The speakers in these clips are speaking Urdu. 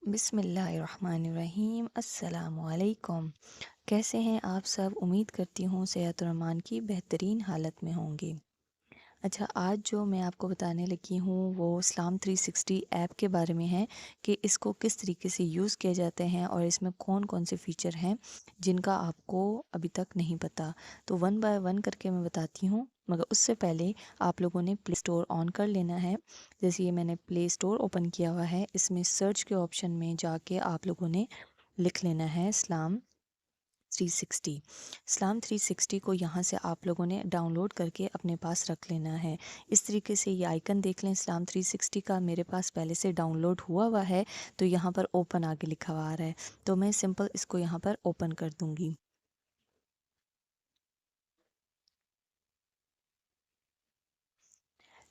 بسم اللہ الرحمن الرحیم، السلام علیکم۔ کیسے ہیں آپ سب؟ امید کرتی ہوں صحت و ایمان کی بہترین حالت میں ہوں گے۔ اچھا، آج جو میں آپ کو بتانے لگی ہوں وہ اسلام 360 ایپ کے بارے میں ہے کہ اس کو کس طریقے سے یوز کیا جاتے ہیں اور اس میں کون کون سے فیچر ہیں جن کا آپ کو ابھی تک نہیں پتہ۔ تو ون بائی ون کر کے میں بتاتی ہوں، مگر اس سے پہلے آپ لوگوں نے پلے اسٹور آن کر لینا ہے۔ جیسے یہ میں نے پلے اسٹور اوپن کیا ہوا ہے، اس میں سرچ کے آپشن میں جا کے آپ لوگوں نے لکھ لینا ہے اسلام 360۔ اسلام 360 کو یہاں سے آپ لوگوں نے ڈاؤن لوڈ کر کے اپنے پاس رکھ لینا ہے۔ اس طریقے سے یہ آئیکن دیکھ لیں اسلام 360 کا، میرے پاس پہلے سے ڈاؤن لوڈ ہوا ہے، تو یہاں پر اوپن آگے لکھا ہوا آ رہا ہے، تو میں سمپل اس کو یہاں پر اوپن کر دوں گی۔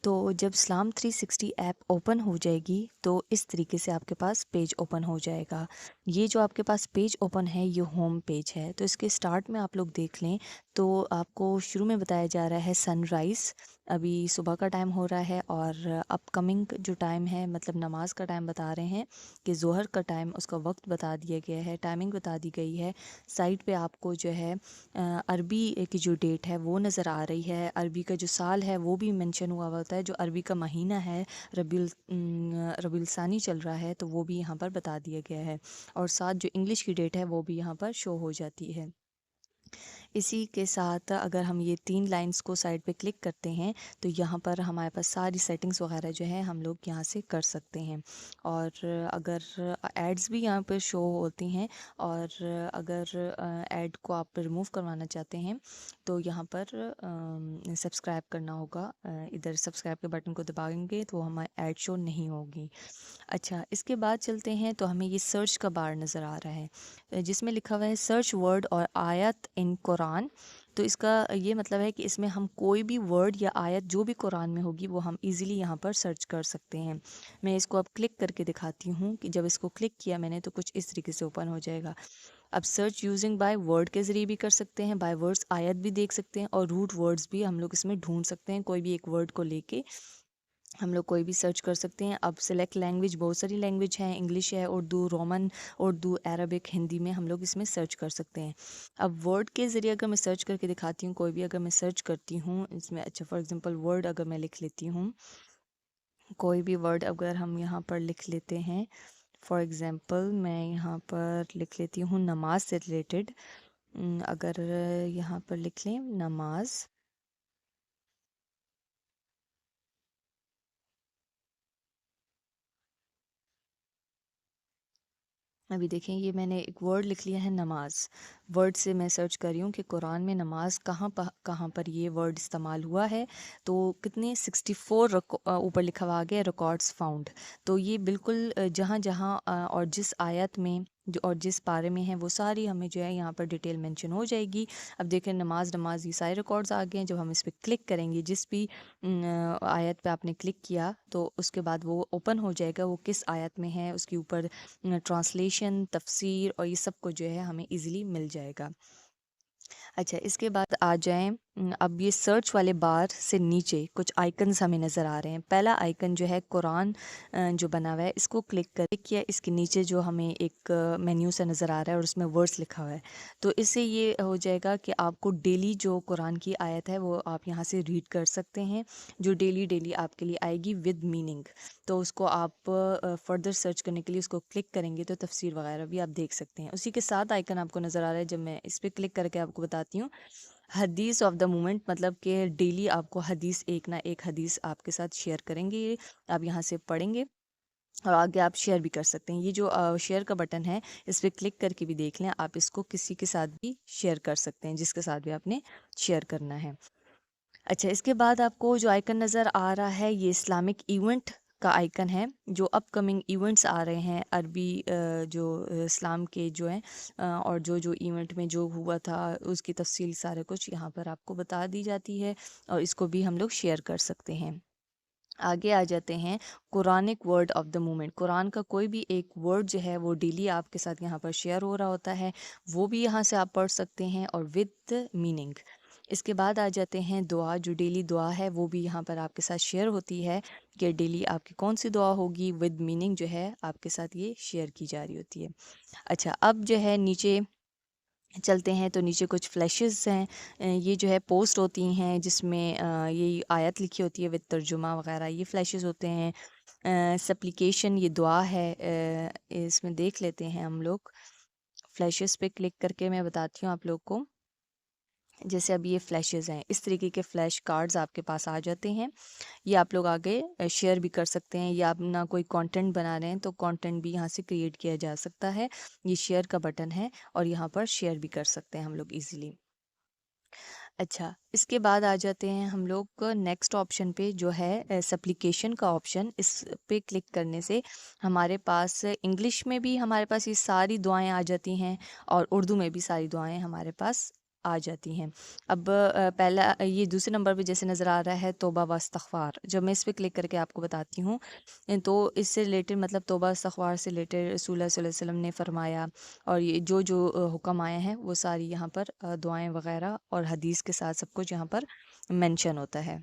تو جب اسلام 360 ایپ اوپن ہو جائے گی تو اس طریقے سے آپ کے پاس پیج اوپن ہو جائے گا۔ یہ جو آپ کے پاس پیج اوپن ہے یہ ہوم پیج ہے، تو اس کے سٹارٹ میں آپ لوگ دیکھ لیں تو آپ کو شروع میں بتایا جا رہا ہے سن رائز، ابھی صبح کا ٹائم ہو رہا ہے، اور اپ کمنگ جو ٹائم ہے مطلب نماز کا ٹائم بتا رہے ہیں کہ ظہر کا ٹائم، اس کا وقت بتا دیا گیا ہے، ٹائمنگ بتا دی گئی ہے۔ سائٹ پہ آپ کو جو ہے عربی کی جو ڈیٹ ہے وہ نظر آ رہی ہے، عربی کا جو سال ہے وہ بھی منشن ہوا ہوتا ہے، جو عربی کا مہینہ ہے ربیع الثانی چل رہا ہے تو وہ بھی یہاں پر بتا دیا گیا ہے، اور ساتھ جو انگلش کی ڈیٹ ہے وہ بھی یہاں پر شو ہو جاتی ہے۔ اسی کے ساتھ اگر ہم یہ 3 لائنز کو سائڈ پہ کلک کرتے ہیں تو یہاں پر ہمارے پاس ساری سیٹنگز وغیرہ جو ہے ہم لوگ یہاں سے کر سکتے ہیں، اور اگر ایڈز بھی یہاں پہ شو ہوتی ہیں، اور اگر ایڈ کو آپ ریموو کروانا چاہتے ہیں تو یہاں پر سبسکرائب کرنا ہوگا، ادھر سبسکرائب کے بٹن کو دبائیں گے تو ہمارے ایڈ شو نہیں ہوگی۔ اچھا، اس کے بعد چلتے ہیں تو ہمیں یہ سرچ کا بار نظر آ رہا ہے جس میں لکھا ہوا ہے سرچ ورڈ اور آیت ان قرآن۔ تو اس کا یہ مطلب ہے کہ اس میں ہم کوئی بھی ورڈ یا آیت جو بھی قرآن میں ہوگی وہ ہم ایزیلی یہاں پر سرچ کر سکتے ہیں۔ میں اس کو اب کلک کر کے دکھاتی ہوں کہ جب اس کو کلک کیا میں نے تو کچھ اس طریقے سے اوپن ہو جائے گا۔ اب سرچ یوزنگ بائی ورڈ کے ذریعے بھی کر سکتے ہیں، بائی ورڈز آیت بھی دیکھ سکتے ہیں، اور روٹ ورڈز بھی ہم لوگ اس میں ڈھونڈ سکتے ہیں، کوئی بھی ایک ورڈ کو لے کے ہم لوگ کوئی بھی سرچ کر سکتے ہیں۔ اب سلیکٹ لینگویج، بہت ساری لینگویج ہیں، انگلش ہے، اردو، رومن، اردو، عربک، ہندی میں ہم لوگ اس میں سرچ کر سکتے ہیں۔ اب ورڈ کے ذریعے اگر میں سرچ کر کے دکھاتی ہوں، کوئی بھی اگر میں سرچ کرتی ہوں اس میں، اچھا فار ایگزامپل ورڈ اگر میں لکھ لیتی ہوں، کوئی بھی ورڈ اگر ہم یہاں پر لکھ لیتے ہیں، فار ایگزامپل میں یہاں پر لکھ لیتی ہوں نماز سے ریلیٹڈ، اگر یہاں پر لکھ لیں نماز، ابھی دیکھیں یہ میں نے ایک ورڈ لکھ لیا ہے نماز، ورڈ سے میں سرچ کر رہی ہوں کہ قرآن میں نماز کہاں پر یہ ورڈ استعمال ہوا ہے، تو کتنے 64 اوپر لکھا ہوا آگے ریکارڈز فاؤنڈ۔ تو یہ بالکل جہاں جہاں اور جس آیت میں جو اور جس پارے میں ہے وہ ساری ہمیں جو ہے یہاں پر ڈیٹیل مینشن ہو جائے گی۔ اب دیکھیں نماز یہ سارے ریکارڈز آ گئے ہیں، جب ہم اس پہ کلک کریں گے، جس بھی آیت پہ آپ نے کلک کیا تو اس کے بعد وہ اوپن ہو جائے گا، وہ کس آیت میں ہے، اس کے اوپر ٹرانسلیشن، تفسیر اور یہ سب کو جو ہے ہمیں ایزیلی مل جائے گا۔ اچھا، اس کے بعد آ جائیں، اب یہ سرچ والے بار سے نیچے کچھ آئیکنز ہمیں نظر آ رہے ہیں۔ پہلا آئیکن جو ہے قرآن جو بنا ہوا ہے، اس کو کلک کیا، اس کے نیچے جو ہمیں ایک مینیو سے نظر آ رہا ہے اور اس میں ورڈز لکھا ہوا ہے، تو اس سے یہ ہو جائے گا کہ آپ کو ڈیلی جو قرآن کی آیت ہے وہ آپ یہاں سے ریڈ کر سکتے ہیں، جو ڈیلی آپ کے لیے آئے گی ود میننگ۔ تو اس کو آپ فردر سرچ کرنے کے لیے اس کو کلک کریں گے تو تفسیر وغیرہ بھی آپ دیکھ سکتے ہیں۔ اسی کے ساتھ آئیکن آپ کو نظر آ رہا ہے، جب میں اس پہ کلک کر کے آپ کو بتاتی ہوں، حدیث آف دا مومنٹ، مطلب کہ ڈیلی آپ کو حدیث ایک نہ ایک حدیث آپ کے ساتھ شیئر کریں گے، آپ یہاں سے پڑھیں گے اور آگے آپ شیئر بھی کر سکتے ہیں۔ یہ جو شیئر کا بٹن ہے اس پہ کلک کر کے بھی دیکھ لیں، آپ اس کو کسی کے ساتھ بھی شیئر کر سکتے ہیں جس کے ساتھ بھی آپ نے شیئر کرنا ہے۔ اچھا، اس کے بعد آپ کو جو آئیکن نظر آ رہا ہے یہ اسلامک ایونٹ کا آئیکن ہے، جو اپ کمنگ ایونٹس آ رہے ہیں عربی جو اسلام کے جو ہیں، اور جو ایونٹ میں جو ہوا تھا اس کی تفصیل سارے کچھ یہاں پر آپ کو بتا دی جاتی ہے، اور اس کو بھی ہم لوگ شیئر کر سکتے ہیں۔ آگے آ جاتے ہیں Quranic word of the moment, قرآن کا کوئی بھی ایک ورڈ جو ہے وہ ڈیلی آپ کے ساتھ یہاں پر شیئر ہو رہا ہوتا ہے، وہ بھی یہاں سے آپ پڑھ سکتے ہیں اور ود میننگ۔ اس کے بعد آ جاتے ہیں دعا، جو ڈیلی دعا ہے وہ بھی یہاں پر آپ کے ساتھ شیئر ہوتی ہے کہ ڈیلی آپ کی کون سی دعا ہوگی، ود میننگ جو ہے آپ کے ساتھ یہ شیئر کی جا رہی ہوتی ہے۔ اچھا، اب جو ہے نیچے چلتے ہیں تو نیچے کچھ فلیشز ہیں، یہ جو ہے پوسٹ ہوتی ہیں جس میں یہ آیت لکھی ہوتی ہے ود ترجمہ وغیرہ، یہ فلیشز ہوتے ہیں۔ سپلیکیشن یہ دعا ہے، اس میں دیکھ لیتے ہیں ہم لوگ، فلیشز پہ کلک کر کے میں بتاتی ہوں آپ لوگ کو۔ جیسے اب یہ فلیشز ہیں، اس طریقے کے فلیش کارڈز آپ کے پاس آ جاتے ہیں، یہ آپ لوگ آگے شیئر بھی کر سکتے ہیں، یا اپنا کوئی کانٹینٹ بنا رہے ہیں تو کانٹینٹ بھی یہاں سے کریٹ کیا جا سکتا ہے، یہ شیئر کا بٹن ہے اور یہاں پر شیئر بھی کر سکتے ہیں ہم لوگ ایزیلی۔ اچھا، اس کے بعد آ جاتے ہیں ہم لوگ نیکسٹ آپشن پہ جو ہے سپلیکیشن کا آپشن، اس پہ کلک کرنے سے ہمارے پاس انگلش میں بھی ہمارے پاس یہ ساری دعائیں آ جاتی ہیں اور اردو میں بھی ساری دعائیں ہمارے پاس آ جاتی ہیں۔ اب پہلا یہ دوسرے نمبر پہ جیسے نظر آ رہا ہے توبہ و استغفار، جب میں اس پہ کلک کر کے آپ کو بتاتی ہوں تو اس سے ریلیٹڈ، مطلب توبہ استغفار سے ریلیٹڈ رسول اللہ صلی اللہ علیہ وسلم نے فرمایا، اور یہ جو جو حکم آئے ہیں وہ ساری یہاں پر دعائیں وغیرہ اور حدیث کے ساتھ سب کچھ یہاں پر مینشن ہوتا ہے۔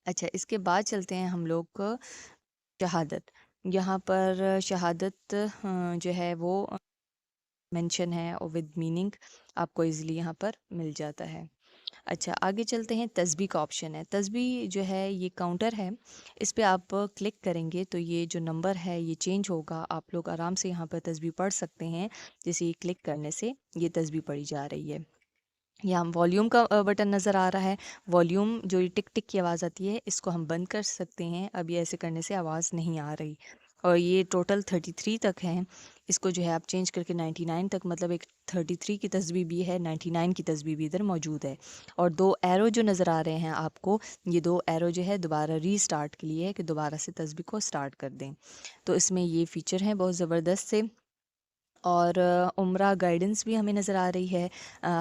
اچھا، اس کے بعد چلتے ہیں ہم لوگ شہادت، یہاں پر شہادت جو ہے وہ مینشن ہے اور ود میننگ آپ کو ایزیلی یہاں پر مل جاتا ہے۔ اچھا، آگے چلتے ہیں، تسبیح کا آپشن ہے۔ تسبیح جو ہے یہ کاؤنٹر ہے، اس پہ آپ کلک کریں گے تو یہ جو نمبر ہے یہ چینج ہوگا، آپ لوگ آرام سے یہاں پر تسبیح پڑھ سکتے ہیں، جیسے یہ کلک کرنے سے یہ تسبیح پڑھی جا رہی ہے۔ یہاں والیوم کا بٹن نظر آ رہا ہے، والیوم جو یہ ٹک ٹک کی آواز آتی ہے اس کو ہم بند کر سکتے ہیں، اب یہ ایسے کرنے سے آواز نہیں آ رہی، اور یہ ٹوٹل 33 تک ہیں، اس کو جو ہے آپ چینج کر کے 99 تک، مطلب ایک 33 کی تسبیح بھی ہے، 99 کی تسبیح بھی ادھر موجود ہے۔ اور دو ایرو جو نظر آ رہے ہیں آپ کو، یہ دو ایرو جو ہے دوبارہ ری سٹارٹ کے لیے ہے کہ دوبارہ سے تسبیح کو سٹارٹ کر دیں، تو اس میں یہ فیچر ہیں بہت زبردست سے۔ اور عمرہ گائیڈنس بھی ہمیں نظر آ رہی ہے،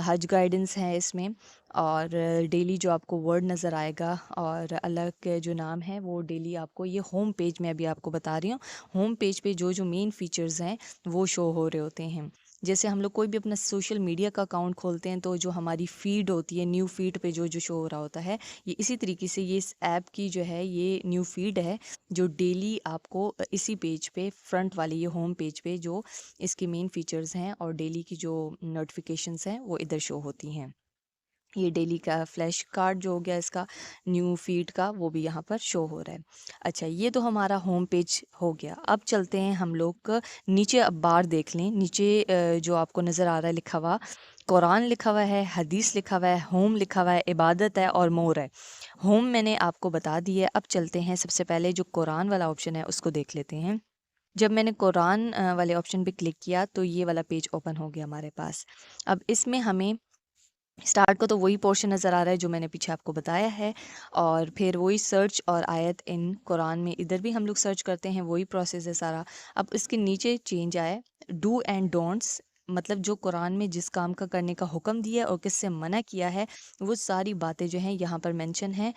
حج گائیڈنس ہے اس میں، اور ڈیلی جو آپ کو ورڈ نظر آئے گا اور اللہ کے جو نام ہے وہ ڈیلی آپ کو، یہ ہوم پیج میں ابھی آپ کو بتا رہی ہوں، ہوم پیج پہ جو جو مین فیچرز ہیں وہ شو ہو رہے ہوتے ہیں۔ جیسے ہم لوگ کوئی بھی اپنا سوشل میڈیا کا اکاؤنٹ کھولتے ہیں تو جو ہماری فیڈ ہوتی ہے، نیو فیڈ پہ جو جو شو ہو رہا ہوتا ہے، یہ اسی طریقے سے یہ اس ایپ کی جو ہے یہ نیو فیڈ ہے، جو ڈیلی آپ کو اسی پیج پہ، فرنٹ والے یہ ہوم پیج پہ جو اس کے مین فیچرز ہیں اور ڈیلی کی جو نوٹیفیکیشنز ہیں وہ ادھر شو ہوتی ہیں۔ یہ ڈیلی کا فلیش کارڈ جو ہو گیا اس کا نیو فیڈ کا، وہ بھی یہاں پر شو ہو رہا ہے۔ اچھا، یہ تو ہمارا ہوم پیج ہو گیا، اب چلتے ہیں ہم لوگ نیچے، اب بار دیکھ لیں نیچے جو آپ کو نظر آ رہا ہے لکھا ہوا، قرآن لکھا ہوا ہے، حدیث لکھا ہوا ہے، ہوم لکھا ہوا ہے، عبادت ہے اور مور ہے۔ ہوم میں نے آپ کو بتا دی ہے، اب چلتے ہیں سب سے پہلے جو قرآن والا آپشن ہے اس کو دیکھ لیتے ہیں۔ جب میں نے قرآن والے آپشن پہ کلک کیا تو یہ والا پیج اوپن ہو گیا ہمارے پاس۔ اب اس میں ہمیں اسٹارٹ کو تو وہی پورشن نظر آ رہا ہے جو میں نے پیچھے آپ کو بتایا ہے، اور پھر وہی سرچ اور آیت ان قرآن میں ادھر بھی ہم لوگ سرچ کرتے ہیں، وہی پروسیس ہے سارا۔ اب اس کے نیچے چینج آئے، ڈو اینڈ ڈونٹس، مطلب جو قرآن میں جس کام کا کرنے کا حکم دیا ہے اور کس سے منع کیا ہے، وہ ساری باتیں جو ہیں یہاں پر مینشن ہیں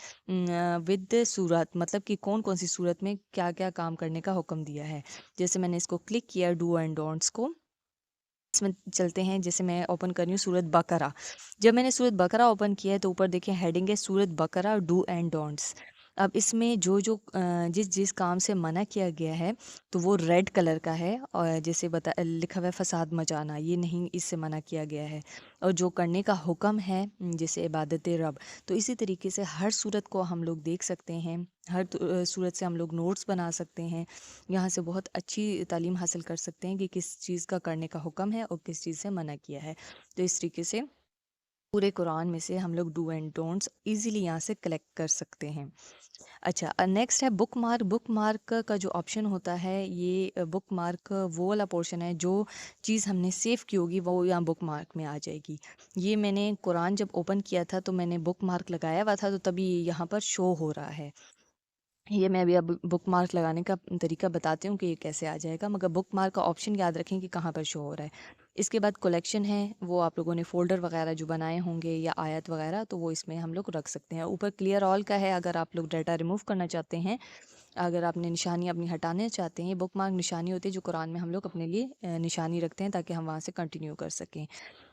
ود صورت، مطلب کہ کون کون سی صورت میں کیا کیا کام کرنے کا حکم دیا ہے۔ جیسے میں نے اس کو کلک کیا ڈو اینڈ ڈونٹس کو، اس میں چلتے ہیں، جیسے میں اوپن کر رہی ہوں سورت بقرہ، جب میں نے سورت بقرہ اوپن کیا ہے تو اوپر دیکھیں ہیڈنگ ہے سورت بقرہ ڈو اینڈ ڈونٹس۔ اب اس میں جو جو جس جس کام سے منع کیا گیا ہے تو وہ ریڈ کلر کا ہے، اور جیسے لکھا ہوا ہے فساد مچانا، یہ نہیں، اس سے منع کیا گیا ہے، اور جو کرنے کا حکم ہے جیسے عبادت رب، تو اسی طریقے سے ہر صورت کو ہم لوگ دیکھ سکتے ہیں، ہر صورت سے ہم لوگ نوٹس بنا سکتے ہیں، یہاں سے بہت اچھی تعلیم حاصل کر سکتے ہیں کہ کس چیز کا کرنے کا حکم ہے اور کس چیز سے منع کیا ہے۔ تو اس طریقے سے پورے قرآن میں سے ہم لوگ ڈو اینڈ ڈونٹس ایزیلی یہاں سے کلیکٹ کر سکتے ہیں۔ اچھا، نیکسٹ ہے بک مارک۔ بک مارک کا جو آپشن ہوتا ہے، یہ بک مارک وہ والا پورشن ہے جو چیز ہم نے سیو کی ہوگی وہ یہاں بک مارک میں آ جائے گی۔ یہ میں نے قرآن جب اوپن کیا تھا تو میں نے بک مارک لگایا ہوا تھا، تو تبھی یہ یہاں پر شو ہو رہا ہے۔ یہ میں ابھی اب بک مارک لگانے کا طریقہ بتاتی ہوں کہ یہ کیسے آ جائے گا، مگر بک مارک کا آپشن یاد رکھیں کہ کہاں پر شو ہو رہا ہے۔ اس کے بعد کلیکشن ہے، وہ آپ لوگوں نے فولڈر وغیرہ جو بنائے ہوں گے یا آیت وغیرہ، تو وہ اس میں ہم لوگ رکھ سکتے ہیں۔ اوپر کلیئر آل کا ہے، اگر آپ لوگ ڈیٹا ریموو کرنا چاہتے ہیں، اگر آپ نے نشانی اپنی ہٹانا چاہتے ہیں، بک مارک نشانی ہوتی ہے جو قرآن میں ہم لوگ اپنے لیے نشانی رکھتے ہیں تاکہ ہم وہاں سے کنٹینیو کر سکیں۔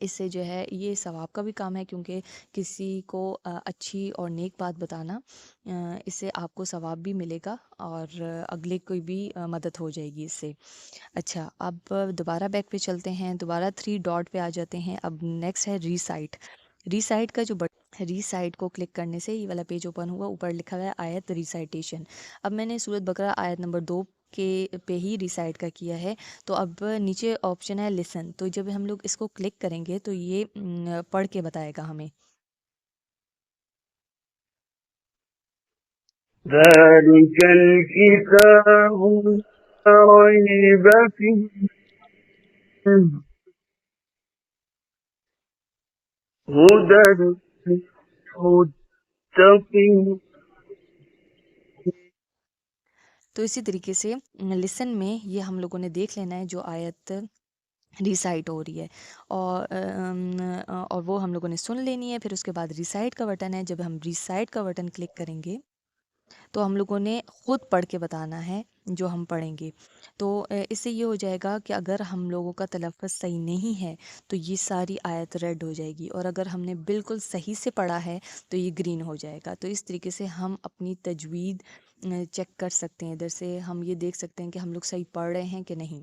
اس سے جو ہے یہ ثواب کا بھی کام ہے، کیونکہ کسی کو اچھی اور نیک بات بتانا، اس سے آپ کو ثواب بھی ملے گا اور اگلے کوئی بھی مدد ہو جائے گی اس سے۔ اچھا، اب دوبارہ بیک پہ چلتے ہیں، دوبارہ 3 ڈاٹ پہ آ جاتے ہیں۔ اب نیکسٹ ہے ریسائٹ۔ ریسائٹ کا جو ریسائٹ کو کلک کرنے سے یہ والا پیج اوپن ہوا، اوپر لکھا ہوا ہے آیت ریسائٹیشن۔ اب میں نے سورۃ بقرہ آیت نمبر 2 کے پہ ہی ریسائٹ کا کیا ہے، تو اب نیچے آپشن ہے لسن، تو جب ہم لوگ اس کو کلک کریں گے تو یہ پڑھ کے بتائے گا ہمیں۔ ذلك الكتاب لا ريب فيه هدى للمتقين۔ تو اسی طریقے سے لسن میں یہ ہم لوگوں نے دیکھ لینا ہے جو آیت ریسائٹ ہو رہی ہے، اور وہ ہم لوگوں نے سن لینی ہے۔ پھر اس کے بعد ریسائٹ کا بٹن ہے، جب ہم ریسائٹ کا بٹن کلک کریں گے تو ہم لوگوں نے خود پڑھ کے بتانا ہے جو ہم پڑھیں گے۔ تو اس سے یہ ہو جائے گا کہ اگر ہم لوگوں کا تلفظ صحیح نہیں ہے تو یہ ساری آیت ریڈ ہو جائے گی، اور اگر ہم نے بالکل صحیح سے پڑھا ہے تو یہ گرین ہو جائے گا۔ تو اس طریقے سے ہم اپنی تجوید چیک کر سکتے ہیں، ادھر سے ہم یہ دیکھ سکتے ہیں کہ ہم لوگ صحیح پڑھ رہے ہیں کہ نہیں۔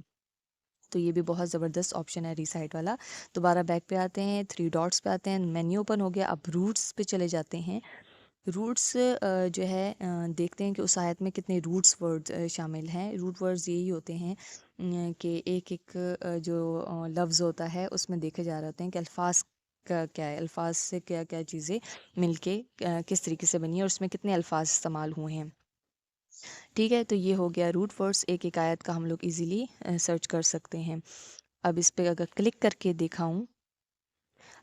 تو یہ بھی بہت زبردست آپشن ہے ریسائٹ والا۔ دوبارہ بیک پہ آتے ہیں، 3 ڈاٹس پہ آتے ہیں، مینیو اوپن ہو گیا۔ اب روٹس پہ چلے جاتے ہیں۔ روٹس جو ہے دیکھتے ہیں کہ اس آیت میں کتنے روٹس ورڈ شامل ہیں۔ روٹ ورڈز یہی ہوتے ہیں کہ ایک ایک جو لفظ ہوتا ہے اس میں دیکھے جا رہے ہوتے ہیں کہ الفاظ کا کیا ہے، الفاظ سے کیا کیا چیزیں مل کے کس طریقے سے بنی ہے، اور اس میں کتنے الفاظ استعمال ہوئے ہیں۔ ٹھیک ہے، تو یہ ہو گیا روٹ ورڈس، ایک ایک آیت کا ہم لوگ ایزیلی سرچ کر سکتے ہیں۔ اب اس پہ اگر کلک کر کے دیکھا ہوں،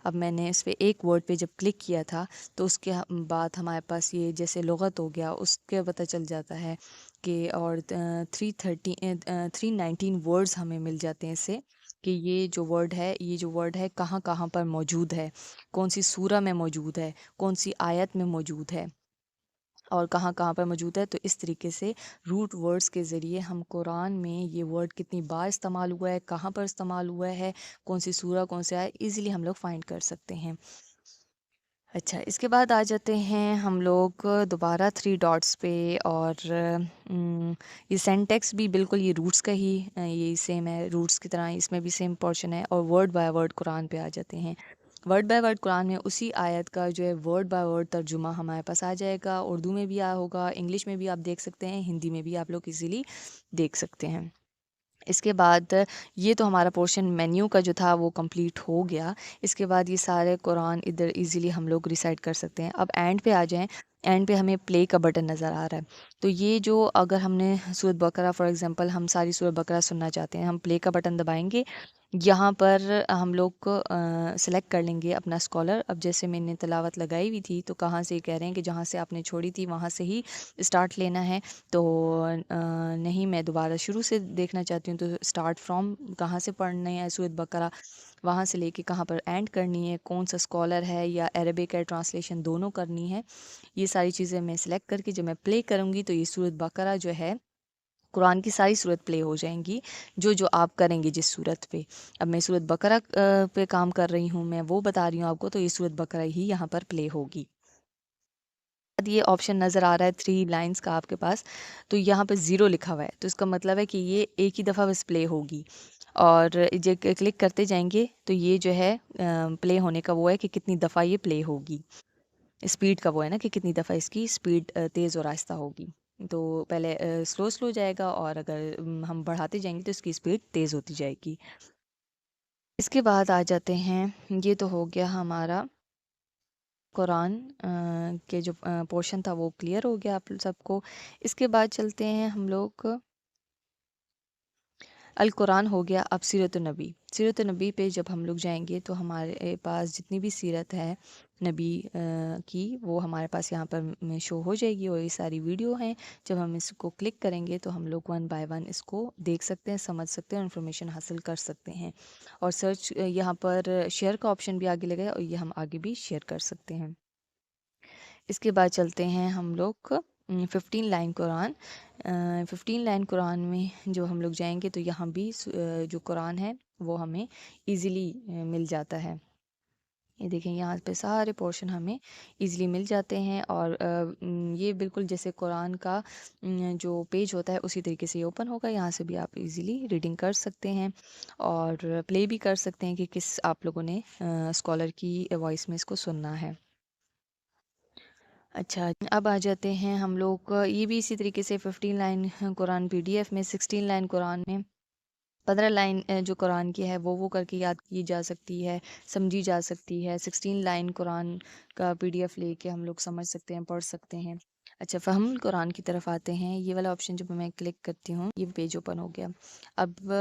اب میں نے اس پہ ایک ورڈ پہ جب کلک کیا تھا تو اس کے بعد ہمارے پاس یہ جیسے لغت ہو گیا، اس کے پتہ چل جاتا ہے کہ، اور 319 ورڈز ہمیں مل جاتے ہیں اس سے، کہ یہ جو ورڈ ہے کہاں کہاں پر موجود ہے، کون سی سورہ میں موجود ہے، کون سی آیت میں موجود ہے، اور کہاں کہاں پر موجود ہے۔ تو اس طریقے سے روٹ ورڈز کے ذریعے ہم قرآن میں یہ ورڈ کتنی بار استعمال ہوا ہے، کہاں پر استعمال ہوا ہے، کون سی سورہ کون سے آئے، ایزیلی ہم لوگ فائنڈ کر سکتے ہیں۔ اچھا، اس کے بعد آ جاتے ہیں ہم لوگ دوبارہ 3 ڈاٹس پہ، اور یہ سینٹیکس بھی بالکل یہ روٹس کا ہی یہ سیم ہے، روٹس کی طرح اس میں بھی سیم پورشن ہے، اور ورڈ بائی ورڈ قرآن پہ آ جاتے ہیں۔ ورڈ بائی ورڈ قرآن میں اسی آیت کا جو ہے ورڈ بائی ورڈ ترجمہ ہمارے پاس آ جائے گا، اردو میں بھی ہوگا، انگلش میں بھی آپ دیکھ سکتے ہیں، ہندی میں بھی آپ لوگ ایزیلی دیکھ سکتے ہیں۔ اس کے بعد یہ تو ہمارا پورشن مینیو کا جو تھا وہ کمپلیٹ ہو گیا۔ اس کے بعد یہ سارے قرآن ادھر ایزیلی ہم لوگ ریسائٹ کر سکتے ہیں۔ اب اینڈ پہ آ جائیں، اینڈ پہ ہمیں پلے کا بٹن نظر آ رہا ہے، تو یہ جو اگر ہم نے سورۃ بقرہ فار ایگزامپل ہم ساری سورۃ بقرہ سننا چاہتے ہیں، ہم پلے کا بٹن دبائیں گے، یہاں پر ہم لوگ سلیکٹ کر لیں گے اپنا اسکالر۔ اب جیسے میں نے تلاوت لگائی ہوئی تھی تو کہاں سے کہہ رہے ہیں کہ جہاں سے آپ نے چھوڑی تھی وہاں سے ہی اسٹارٹ لینا ہے، تو نہیں، میں دوبارہ شروع سے دیکھنا چاہتی ہوں، تو اسٹارٹ فرام کہاں سے پڑھنا ہے سورۃ بقرہ، وہاں سے لے کے کہاں پر اینڈ کرنی ہے، کون سا اسکالر ہے یا عربک ہے ٹرانسلیشن، دونوں کرنی ہے۔ یہ ساری چیزیں میں سلیکٹ کر کے جب میں پلے کروں گی تو یہ سورۃ بقرہ جو ہے قرآن کی ساری صورت پلے ہو جائیں گی، جو آپ کریں گے جس صورت پہ۔ اب میں صورت بقرہ پہ کام کر رہی ہوں، میں وہ بتا رہی ہوں آپ کو، تو یہ صورت بقرہ ہی یہاں پر پلے ہوگی۔ یہ آپشن نظر آ رہا ہے 3 لائنز کا آپ کے پاس، تو یہاں پہ 0 لکھا ہوا ہے، تو اس کا مطلب ہے کہ یہ ایک ہی دفعہ بس پلے ہوگی، اور جب کلک کرتے جائیں گے تو یہ جو ہے پلے ہونے کا وہ ہے کہ کتنی دفعہ یہ پلے ہوگی، اسپیڈ کا وہ ہے نا کہ کتنی دفعہ اس کی اسپیڈ تیز اور آہستہ ہوگی۔ تو پہلے سلو جائے گا، اور اگر ہم بڑھاتے جائیں گے تو اس کی اسپیڈ تیز ہوتی جائے گی۔ اس کے بعد آ جاتے ہیں، یہ تو ہو گیا ہمارا قرآن کے جو پورشن تھا وہ کلیئر ہو گیا آپ سب کو۔ اس کے بعد چلتے ہیں ہم لوگ، القرآن ہو گیا، اب سیرت النبی۔ سیرت النبی پہ جب ہم لوگ جائیں گے تو ہمارے پاس جتنی بھی سیرت ہے نبی کی وہ ہمارے پاس یہاں پر شو ہو جائے گی، اور یہ ساری ویڈیو ہیں، جب ہم اس کو کلک کریں گے تو ہم لوگ 1 بائی 1 اس کو دیکھ سکتے ہیں، سمجھ سکتے ہیں، انفارمیشن حاصل کر سکتے ہیں، اور سرچ یہاں پر شیئر کا آپشن بھی آگے لگا ہے، اور یہ ہم آگے بھی شیئر کر سکتے ہیں۔ اس کے بعد چلتے ہیں ہم لوگ 15 لائن قرآن۔ 15 لائن قرآن میں جو ہم لوگ جائیں گے تو یہاں بھی جو قرآن ہے وہ ہمیں ایزیلی مل جاتا ہے۔ یہ دیکھیں یہاں پہ سارے پورشن ہمیں ایزیلی مل جاتے ہیں، اور یہ بالکل جیسے قرآن کا جو پیج ہوتا ہے اسی طریقے سے یہ اوپن ہوگا۔ یہاں سے بھی آپ ایزیلی ریڈنگ کر سکتے ہیں اور پلے بھی کر سکتے ہیں کہ کس آپ لوگوں نے اسکالر کی وائس میں اس کو سننا ہے۔ اچھا، اب آ جاتے ہیں ہم لوگ، یہ بھی اسی طریقے سے 15 لائن قرآن PDF میں، 16 لائن قرآن میں، 15 لائن جو قرآن کی ہے وہ کر کے یاد کی جا سکتی ہے، سمجھی جا سکتی ہے۔ 16 لائن قرآن کا PDF لے کے ہم لوگ سمجھ سکتے ہیں، پڑھ سکتے ہیں۔ اچھا، فہم القرآن کی طرف آتے ہیں۔ یہ والا آپشن جب میں کلک کرتی ہوں یہ پیج اوپن ہو گیا۔ اب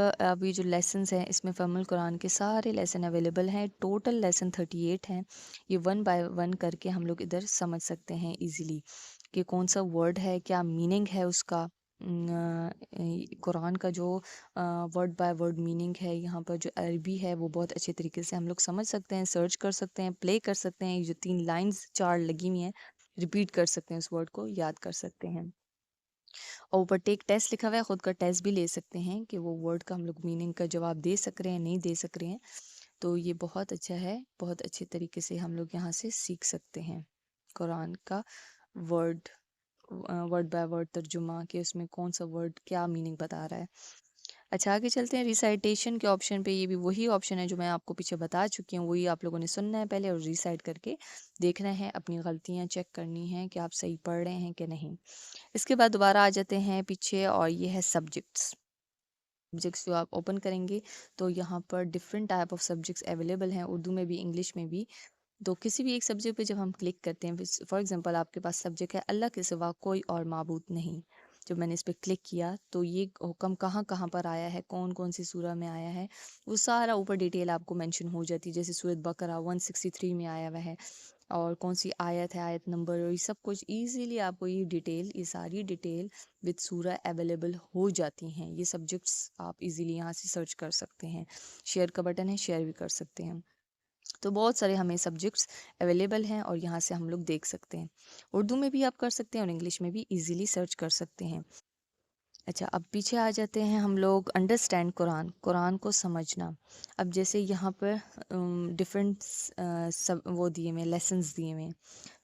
یہ جو لیسنز ہیں اس میں فہم القرآن کے سارے لیسن اویلیبل ہیں۔ ٹوٹل لیسن 38 ہیں۔ یہ 1 بائی 1 کر کے ہم لوگ ادھر سمجھ سکتے ہیں ایزیلی کہ کون سا ورڈ ہے، کیا میننگ ہے اس کا۔ قرآن کا جو ورڈ بائی ورڈ میننگ ہے، یہاں پر جو عربی ہے وہ بہت اچھے طریقے سے ہم لوگ سمجھ سکتے ہیں، سرچ کر سکتے ہیں، پلے کر سکتے ہیں۔ یہ جو 3 لائنز 4 لگی ہوئی ہیں، ریپیٹ کر سکتے ہیں، اس ورڈ کو یاد کر سکتے ہیں۔ اور اوپر ٹیک ٹیسٹ لکھا ہوا ہے، خود کا ٹیسٹ بھی لے سکتے ہیں کہ وہ ورڈ کا ہم لوگ میننگ کا جواب دے سک رہے ہیں، نہیں دے سک رہے ہیں۔ تو یہ بہت اچھا ہے، بہت اچھے طریقے سے ہم لوگ یہاں سے سیکھ سکتے ہیں قرآن کا ورڈ بائی ورڈ ترجمہ، کہ اس میں کون سا ورڈ کیا میننگ بتا رہا ہے۔ اچھا، آگے چلتے ہیں ریسائٹیشن کے آپشن پہ۔ یہ بھی وہی آپشن ہے جو میں آپ کو پیچھے بتا چکی ہوں، وہی آپ لوگوں نے سننا ہے پہلے اور ریسائٹ کر کے دیکھنا ہے، اپنی غلطیاں چیک کرنی ہیں کہ آپ صحیح پڑھ رہے ہیں کہ نہیں۔ اس کے بعد دوبارہ آ جاتے ہیں پیچھے، اور یہ ہے سبجیکٹس جو آپ اوپن کریں گے تو یہاں پر different type of subjects available ہیں، اردو میں بھی، انگلش میں بھی۔ تو کسی بھی ایک سبجیکٹ پہ جب ہم کلک کرتے ہیں، فار ایگزامپل آپ کے پاس سبجیکٹ ہے اللہ کے سوا کوئی اور معبود نہیں، جب میں نے اس پہ کلک کیا تو یہ حکم کہاں کہاں پر آیا ہے، کون کون سی سورہ میں آیا ہے، وہ سارا اوپر ڈیٹیل آپ کو مینشن ہو جاتی ہے۔ جیسے سورۃ بقرہ 163 میں آیا ہوا ہے، اور کون سی آیت ہے، آیت نمبر، اور یہ سب کچھ ایزیلی آپ کو یہ ساری ڈیٹیل وتھ سورہ اویلیبل ہو جاتی ہیں۔ یہ سبجیکٹس آپ ایزیلی یہاں سے سرچ کر سکتے ہیں، شیئر کا بٹن ہے، شیئر بھی کر سکتے ہیں۔ تو بہت سارے ہمیں سبجیکٹس اویلیبل ہیں اور یہاں سے ہم لوگ دیکھ سکتے ہیں۔ اردو میں بھی آپ کر سکتے ہیں اور انگلش میں بھی ایزیلی سرچ کر سکتے ہیں۔ اچھا، اب پیچھے آ جاتے ہیں ہم لوگ، انڈرسٹینڈ قرآن کو سمجھنا۔ اب جیسے یہاں پر ڈفرینٹ وہ دیے ہوئے لیسنز دیے ہوئے،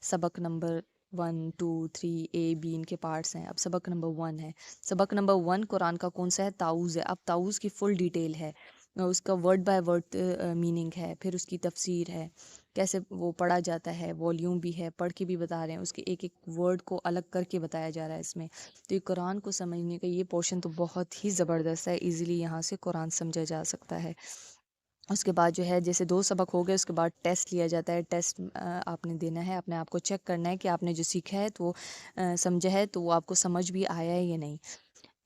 سبق نمبر 1 2 3 A B ان کے پارٹس ہیں۔ اب سبق نمبر 1 ہے، سبق نمبر 1 قرآن کا کون سا ہے؟ طاؤوس ہے۔ اب طاؤوس کی فل ڈیٹیل ہے، اس کا ورڈ بائی ورڈ میننگ ہے، پھر اس کی تفسیر ہے، کیسے وہ پڑھا جاتا ہے، والیوم بھی ہے، پڑھ کے بھی بتا رہے ہیں، اس کے ایک ایک ورڈ کو الگ کر کے بتایا جا رہا ہے اس میں۔ تو یہ قرآن کو سمجھنے کا یہ پورشن تو بہت ہی زبردست ہے، ایزیلی یہاں سے قرآن سمجھا جا سکتا ہے۔ اس کے بعد جو ہے جیسے 2 سبق ہو گئے، اس کے بعد ٹیسٹ لیا جاتا ہے۔ ٹیسٹ آپ نے دینا ہے، اپنے آپ کو چیک کرنا ہے کہ آپ نے جو سیکھا ہے تو سمجھا ہے تو وہ آپ کو سمجھ بھی آیا ہے یا نہیں۔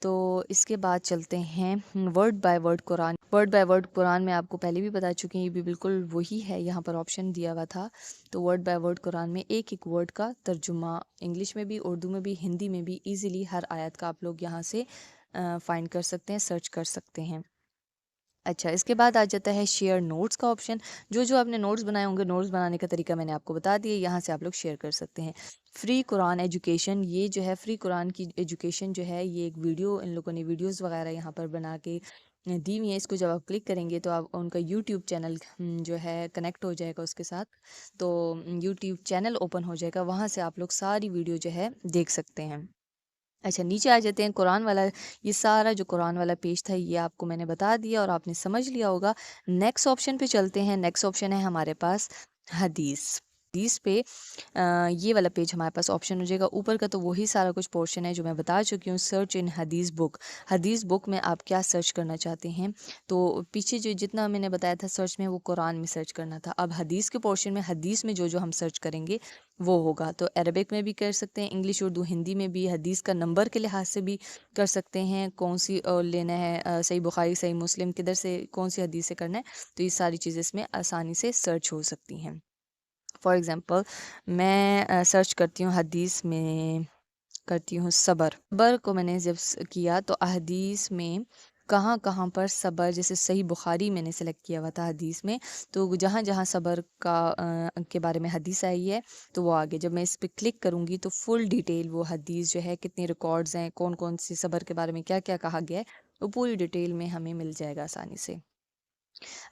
تو اس کے بعد چلتے ہیں ورڈ بائی ورڈ قرآن۔ ورڈ بائی ورڈ قرآن میں آپ کو پہلے بھی بتا چکی ہیں، یہ بھی بالکل وہی ہے، یہاں پر آپشن دیا ہوا تھا۔ تو ورڈ بائی ورڈ قرآن میں ایک ایک ورڈ کا ترجمہ انگلش میں بھی، اردو میں بھی، ہندی میں بھی، ایزیلی ہر آیت کا آپ لوگ یہاں سے فائنڈ کر سکتے ہیں، سرچ کر سکتے ہیں۔ اچھا، اس کے بعد آ جاتا ہے شیئر نوٹس کا آپشن۔ جو آپ نے نوٹس بنائے ہوں گے، نوٹس بنانے کا طریقہ میں نے آپ کو بتا دیا، یہاں سے آپ لوگ شیئر کر سکتے ہیں۔ فری قرآن ایجوکیشن، یہ جو ہے فری قرآن کی ایجوکیشن جو ہے، یہ ایک ویڈیو، ان لوگوں نے ویڈیوز وغیرہ یہاں پر بنا کے دی ہوئی ہیں۔ اس کو جب آپ کلک کریں گے تو آپ ان کا یوٹیوب چینل جو ہے کنیکٹ ہو جائے گا اس کے ساتھ، تو یوٹیوب چینل اوپن ہو جائے گا، وہاں سے آپ لوگ ساری ویڈیو جو ہے دیکھ سکتے ہیں۔ اچھا، نیچے آ جاتے ہیں قرآن والا، یہ سارا جو قرآن والا پیج تھا یہ آپ کو میں نے بتا دیا اور آپ نے سمجھ لیا ہوگا۔ نیکسٹ آپشن پہ چلتے ہیں۔ نیکسٹ آپشن ہے ہمارے پاس حدیث۔ حدیث پہ یہ والا پیج ہمارے پاس آپشن ہو جائے گا۔ اوپر کا تو وہی سارا کچھ پورشن ہے جو میں بتا چکی ہوں، سرچ ان حدیث بک۔ حدیث بک میں آپ کیا سرچ کرنا چاہتے ہیں، تو پیچھے جو جتنا میں نے بتایا تھا سرچ میں، وہ قرآن میں سرچ کرنا تھا۔ اب حدیث کے پورشن میں، حدیث میں جو ہم سرچ کریں گے وہ ہوگا، تو عربک میں بھی کر سکتے ہیں، انگلش، اردو، ہندی میں بھی، حدیث کا نمبر کے لحاظ سے بھی کر سکتے ہیں، کون سی لینا ہے، صحیح بخاری، صحیح مسلم، کدھر سے کون سی حدیث سے کرنا ہے، تو یہ ساری چیزیں اس میں آسانی سے سرچ ہو سکتی ہیں۔ فار ایگزامپل میں سرچ کرتی ہوں، حدیث میں کرتی ہوں صبر کو میں نے جب کیا تو حدیث میں کہاں کہاں پر صبر، جیسے صحیح بخاری میں نے سلیکٹ کیا ہوا تھا حدیث میں، تو جہاں جہاں صبر کا کے بارے میں حدیث آئی ہے تو وہ آگے جب میں اس پہ کلک کروں گی تو فل ڈیٹیل وہ حدیث جو ہے، کتنے ریکارڈز ہیں، کون کون سی صبر کے بارے میں کیا کیا کہا گیا ہے، وہ پوری ڈیٹیل میں ہمیں مل جائے گا آسانی سے۔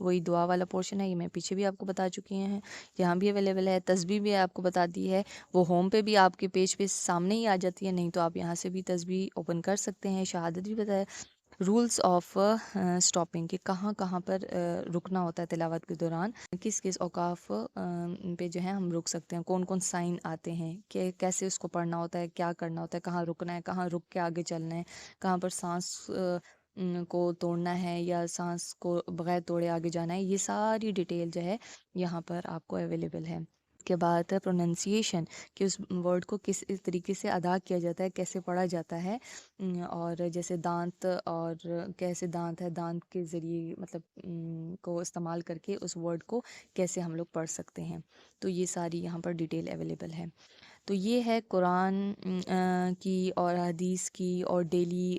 وہی دعا والا پورشن ہے، یہ میں پیچھے بھی آپ کو بتا چکی ہیں، یہاں بھی اویلیبل ہے. تسبیح بھی آپ کو بتا دی ہے، وہ ہوم پہ بھی آپ کے پیج پہ سامنے ہی آ جاتی ہے، نہیں تو آپ یہاں سے بھی تسبیح اوپن کر سکتے ہیں. شہادت بھی بتایا. رولز آف اسٹاپنگ کہ کہاں کہاں پر رکنا ہوتا ہے تلاوت کے دوران، کس کس اوقاف پہ جو ہے ہم رک سکتے ہیں، کون کون سائن آتے ہیں کہ کیسے اس کو پڑھنا ہوتا ہے، کیا کرنا ہوتا ہے، کہاں رکنا ہے، کہاں رک کے آگے چلنا ہے، کہاں پر سانس کو توڑنا ہے یا سانس کو بغیر توڑے آگے جانا ہے. یہ ساری ڈیٹیل جو ہے یہاں پر آپ کو اویلیبل ہے. کے بعد ہے پروننسیشن کہ اس ورڈ کو کس طریقے سے ادا کیا جاتا ہے، کیسے پڑھا جاتا ہے، اور جیسے دانت اور کیسے دانت ہے، دانت کے ذریعے مطلب کو استعمال کر کے اس ورڈ کو کیسے ہم لوگ پڑھ سکتے ہیں. تو یہ ساری یہاں پر ڈیٹیل اویلیبل ہے. تو یہ ہے قرآن کی اور حدیث کی اور ڈیلی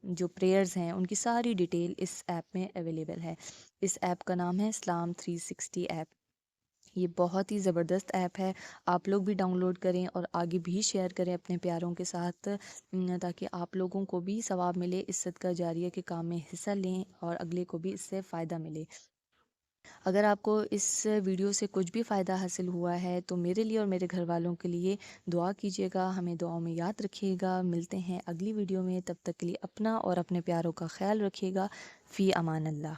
جو پریئرز ہیں ان کی ساری ڈیٹیل اس ایپ میں اویلیبل ہے. اس ایپ کا نام ہے اسلام 360 ایپ. یہ بہت ہی زبردست ایپ ہے، آپ لوگ بھی ڈاؤن لوڈ کریں اور آگے بھی شیئر کریں اپنے پیاروں کے ساتھ، تاکہ آپ لوگوں کو بھی ثواب ملے، اس صدقہ جاریہ کے کام میں حصہ لیں اور اگلے کو بھی اس سے فائدہ ملے. اگر آپ کو اس ویڈیو سے کچھ بھی فائدہ حاصل ہوا ہے تو میرے لیے اور میرے گھر والوں کے لیے دعا کیجیے گا، ہمیں دعاؤں میں یاد رکھیے گا. ملتے ہیں اگلی ویڈیو میں، تب تک کے لیے اپنا اور اپنے پیاروں کا خیال رکھیے گا. فی امان اللہ.